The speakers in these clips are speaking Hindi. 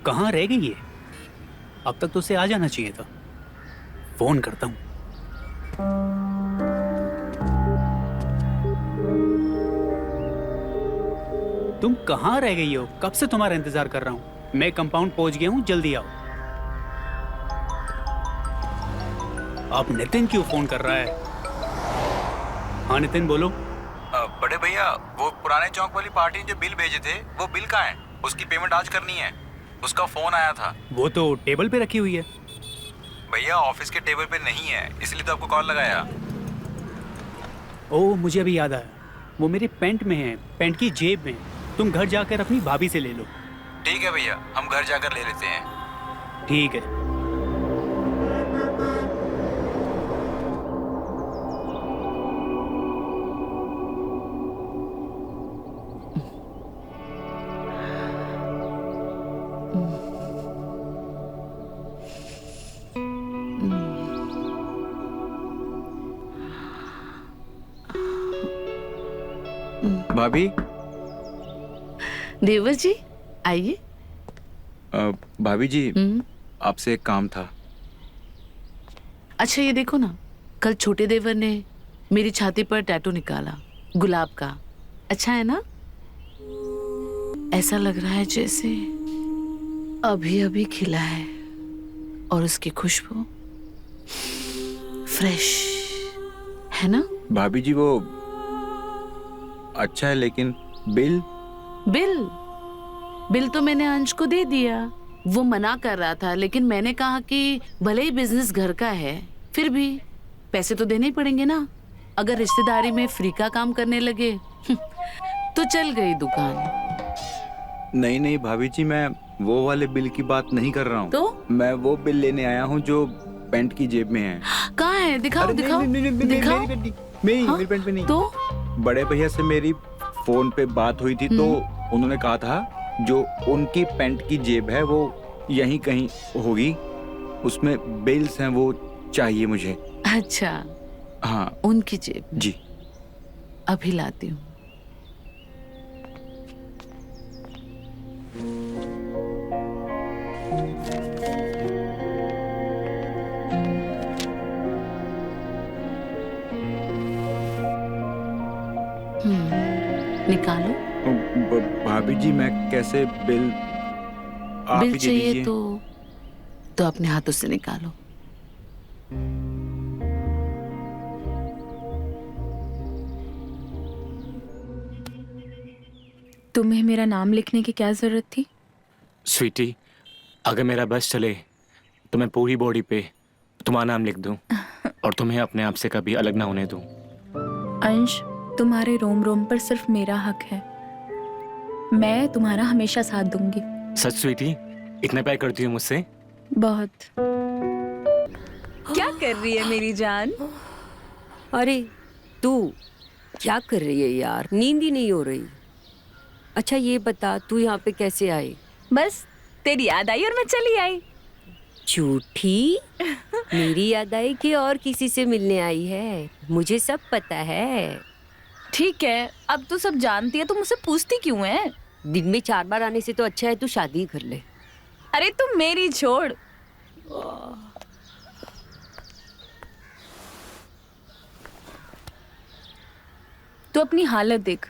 कहाँ रह गई है? अब तक तो उसे आ जाना चाहिए था। फोन करता हूँ। तुम कहाँ रह गई हो? कब से तुम्हारा इंतजार कर रहा हूँ। मैं कंपाउंड पहुंच गया हूँ, जल्दी आओ। अब नितिन क्यों फोन कर रहा है? हाँ नितिन बोलो। बड़े भैया, वो पुराने चौक वाली पार्टी ने जो बिल भेजे थे, वो बिल कहाँ है? उसकी पेमेंट आज करनी है। उसका फोन आया था। वो तो टेबल पे रखी हुई है। भैया ऑफिस के टेबल पे नहीं है, इसलिए तो आपको कॉल लगाया। ओह मुझे अभी याद आया, वो मेरे पैंट में है, पैंट की जेब में। तुम घर जाकर अपनी भाभी से ले लो। ठीक है भैया, हम घर जाकर ले लेते हैं। ठीक है। भाभी। देवर जी आइए। भाभी जी, आपसे एक काम था। अच्छा ये देखो ना, कल छोटे देवर ने मेरी छाती पर टैटू निकाला, गुलाब का। अच्छा है ना? ऐसा लग रहा है जैसे अभी अभी खिला है, और उसकी खुशबू फ्रेश है ना? भाभी जी वो अच्छा है, लेकिन बिल बिल तो मैंने अंश को दे दिया। वो मना कर रहा था, लेकिन मैंने कहा कि भले ही बिजनेस घर का है, फिर भी पैसे तो देने ही पड़ेंगे ना। अगर रिश्तेदारी में फ्री का काम करने लगे तो चल गई दुकान। नहीं नहीं भाभी जी, मैं वो वाले बिल की बात नहीं कर रहा हूँ। तो मैं वो बिल लेने आया हूँ जो पैंट की जेब में है। कहाँ है? दिखाओ दिखाओ दिखाओ। मेरी पैंट पे नहीं। तो बड़े भैया से मेरी फोन पे बात हुई थी, तो उन्होंने कहा था जो उनकी पैंट की जेब है वो यहीं कहीं होगी, उसमें बिल्स हैं, वो चाहिए मुझे। अच्छा हाँ उनकी जेब जी। अभी लाती हूँ। निकालो। भाभी जी मैं कैसे बिल? आप बिल ही दे चाहिए दीजिए। तो अपने हाथों से निकालो। तुम्हें मेरा नाम लिखने की क्या जरूरत थी? स्वीटी, अगर मेरा बस चले तो मैं पूरी बॉडी पे तुम्हारा नाम लिख दूं और तुम्हें अपने आप से कभी अलग ना होने दूं। अंश, तुम्हारे रोम रोम पर सिर्फ मेरा हक है। मैं तुम्हारा हमेशा साथ दूंगी। सच स्वीटी, इतना प्यार करती हो मुझसे? बहुत। क्या कर रही है मेरी जान? अरे तू क्या कर रही है यार? नींद ही नहीं हो रही। अच्छा ये बता, तू यहाँ पे कैसे आई? बस तेरी याद आई और मैं चली आई। झूठी। मेरी याद आई कि और किसी से मिलने आई है? मुझे सब पता है। ठीक है, अब तू सब जानती है तो मुझसे पूछती क्यों है? दिन में 4 बार आने से तो अच्छा है तू शादी ही कर ले। अरे तू मेरी छोड़। तू अपनी हालत देख,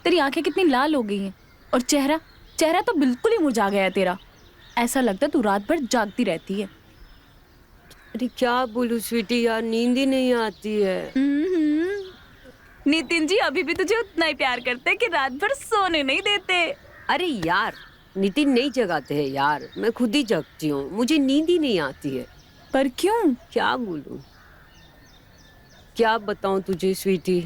तेरी आंखें कितनी लाल हो गई हैं, और चेहरा तो बिल्कुल ही मुरझा गया है तेरा। ऐसा लगता है तू रात भर जागती रहती है। अरे क्या बोलूं स्वीटी यार, नींद ही नहीं आती है। नितिन जी अभी भी तुझे उतना ही प्यार करते हैं कि रात भर सोने नहीं देते। अरे यार नितिन नहीं जगाते हैं यार, मैं खुद ही जगती हूँ, मुझे नींद ही नहीं आती है। पर क्यों? क्या बोलूं, क्या बताऊं तुझे स्वीटी?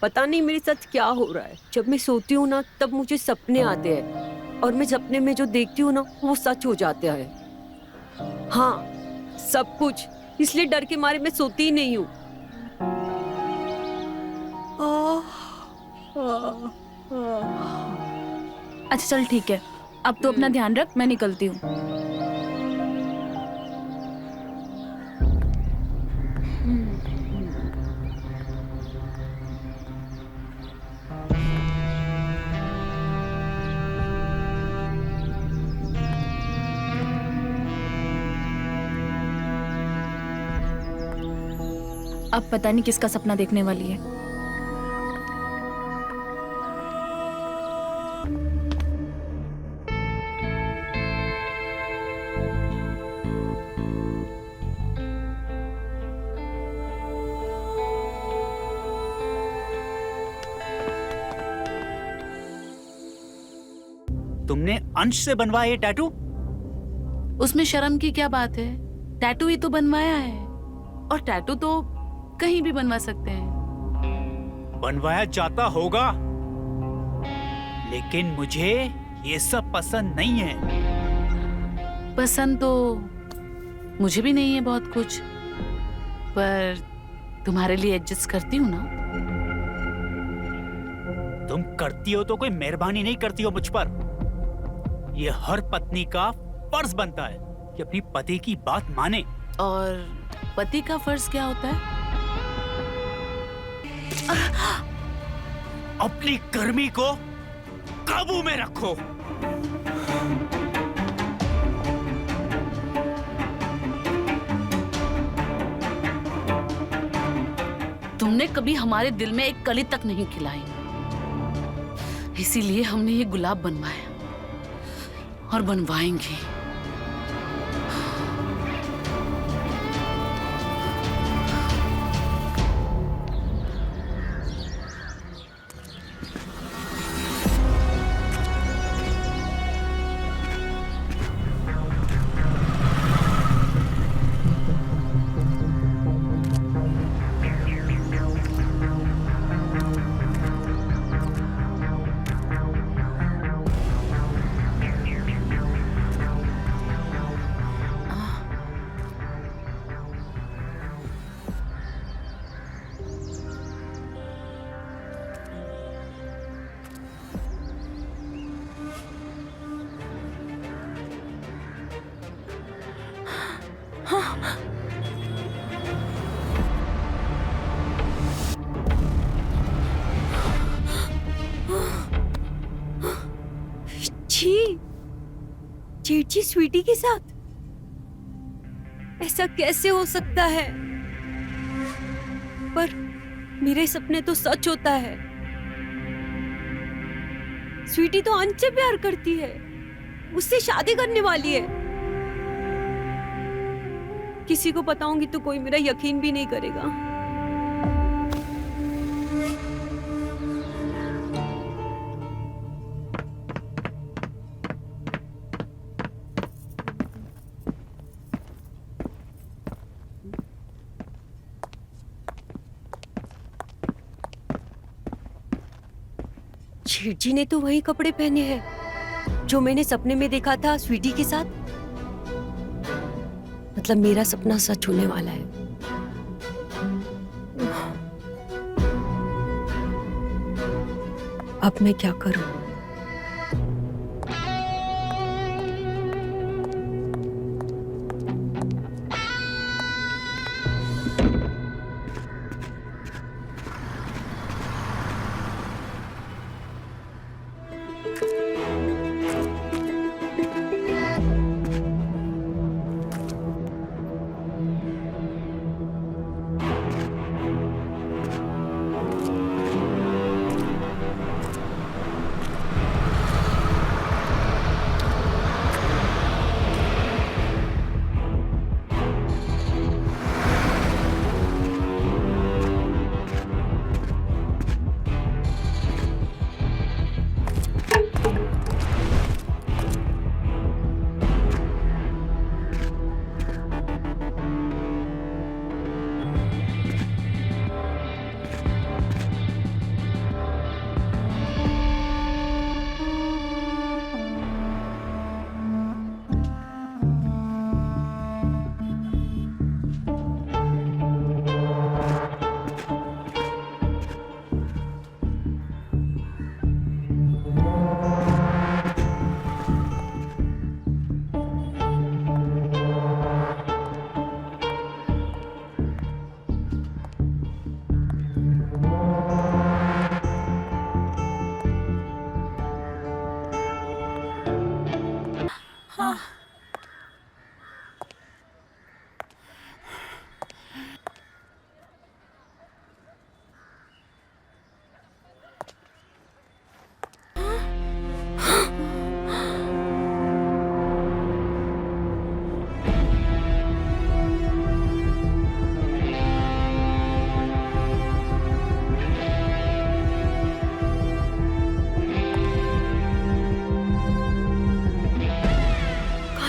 पता नहीं मेरे साथ क्या हो रहा है। जब मैं सोती हूँ ना तब मुझे सपने आते हैं, और मैं सपने में जो देखती हूँ ना वो सच हो जाता है। हाँ सब कुछ, इसलिए डर के मारे मैं सोती ही नहीं हूँ। अच्छा चल ठीक है, अब तू अपना ध्यान रख, मैं निकलती हूँ। अब पता नहीं किसका सपना देखने वाली है। तुमने अंश से बनवाया ये टैटू? उसमें शर्म की क्या बात है? टैटू ही तो बनवाया है, और टैटू तो कहीं भी बनवा सकते हैं। बनवाया जाता होगा, लेकिन मुझे ये सब पसंद नहीं है। पसंद तो मुझे भी नहीं है बहुत कुछ, पर तुम्हारे लिए एडजस्ट करती हूँ ना। तुम करती हो तो कोई मेहरबानी नहीं करती हो मुझ पर। ये हर पत्नी का फर्ज बनता है कि अपनी पति की बात माने। और पति का फर्ज क्या होता है? अपनी गर्मी को काबू में रखो। तुमने कभी हमारे दिल में एक कली तक नहीं खिलाई, इसीलिए हमने ये गुलाब बनवाया और बनवाएंगे। छी, जेठ जी स्वीटी के साथ ऐसा कैसे हो सकता है? पर मेरे सपने तो सच होता है। स्वीटी तो अंश से प्यार करती है, उससे शादी करने वाली है। किसी को बताऊंगी तो कोई मेरा यकीन भी नहीं करेगा। जेठ जी ने तो वही कपड़े पहने हैं जो मैंने सपने में देखा था स्वीटी के साथ। मतलब मेरा सपना सच होने वाला है। अब मैं क्या करूं?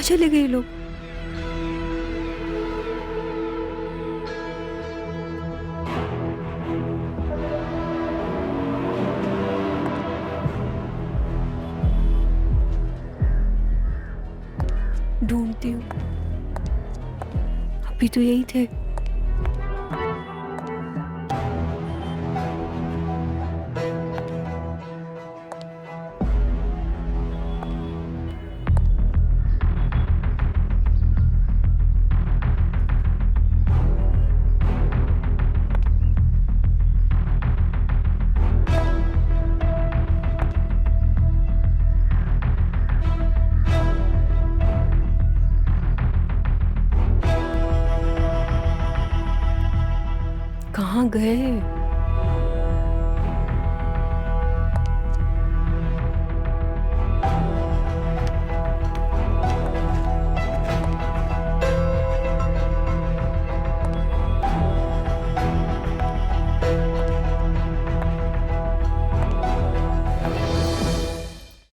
चले गए ये लोग? ढूंढती हूँ, अभी तो यही थे। कहाँ गए?